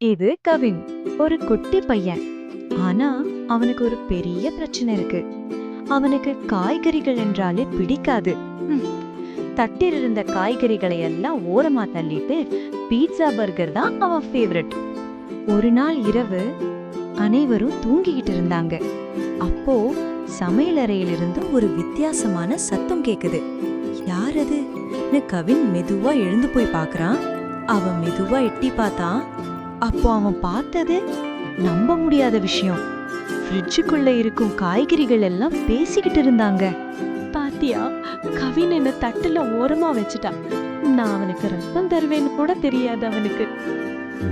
இது கவின், ஒரு குட்டி பையன். ஆனா அவனுக்கு ஒரு பெரிய பிரச்சனை இருக்கு. அவனுக்கு காய்கறிகள் என்றாலே பிடிக்காது. ம், தட்டில் இருந்த காய்கறிகளை எல்லாம் ஓரமா தள்ளிட்டு பீட்சா பர்கர் தான் அவன் ஃபேவரட். ஒரு நாள் இரவு அனைவரும் தூங்கிக்கிட்டு இருந்தாங்க. அப்போ சமையலறையிலிருந்து ஒரு வித்தியாசமான சத்தம் கேக்குது. யார் அதுன்னு கவின் மெதுவா எழுந்து போய் பார்க்கறான். அவன் மெதுவா எட்டி பார்த்தான். அப்போ அவன் பார்த்தது நம்ப முடியாத விஷயம். ஃப்ரிட்ஜுக்குள்ள இருக்கும் காய்கறிகள் எல்லாம் பேசிக்கிட்டு இருந்தாங்க. பாத்தியா, கவின் என்ன தட்டுல ஓரமா வச்சுட்டான். நான் அவனுக்கு ரத்தம் தருவேன்னு கூட தெரியாது அவனுக்கு.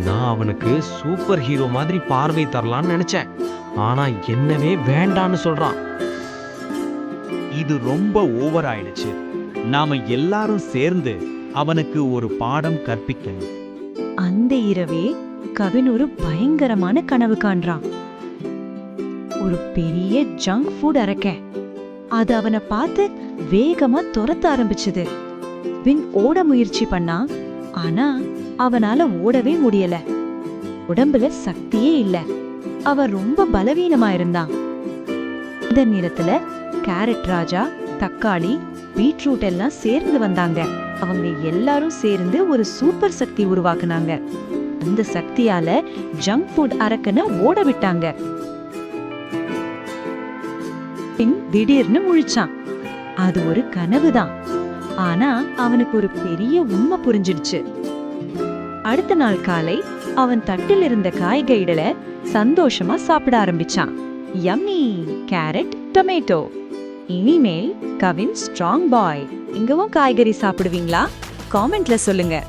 நான் அவனுக்கு சூப்பர் ஹீரோ மாதிரி பார்வை தரலான்னு நினைச்சேன். ஆனா என்னவே வேண்டான்னு சொல்றான். இது ரொம்ப ஓவர் ஆயிடுச்சு. நாம எல்லாரும் சேர்ந்து அவனுக்கு ஒரு பாடம் கற்பிக்கணும். அந்த இரவே கவின் ஒரு பயங்கரமான கனவு காண்றான். ஒரு பெரிய ஜங்க் ஃபுட் அரக்க. அது அவனை பார்த்து வேகமா துரத்த ஆரம்பிச்சது. வின் ஓட முயற்சி பண்ணா. ஆனா அவனால ஓடவே முடியல. உடம்புல சக்தியே இல்ல. அவன் ரொம்ப பலவீனமா இருந்தான். இந்த நேரத்துல கேரட் ராஜா, தக்காளி, பீட்ரூட் எல்லாம் சேர்ந்து வந்தாங்க. அவங்க எல்லாரும் சேர்ந்து ஒரு சூப்பர் சக்தி உருவாக்குனாங்க. அந்த சக்தியால ஜங்க் ஃபுட் அரக்கனை ஓட விட்டாங்க. திடீர்னு முழிச்சான். அது ஒரு கனவுதான். ஆனா அவனுக்கு ஒரு பெரிய உண்மை புரிஞ்சிடுச்சு. அடுத்த நாள் காலை அவன் தட்டில் இருந்த காய்கறிகளை சந்தோஷமா சாப்பிட ஆரம்பிச்சான். Yummy carrot, tomato. இனிமேல் கவின் ஸ்ட்ராங் பாய். இங்கவும் காய்கறி சாப்பிடுவீங்களா? காமெண்ட்ல சொல்லுங்க.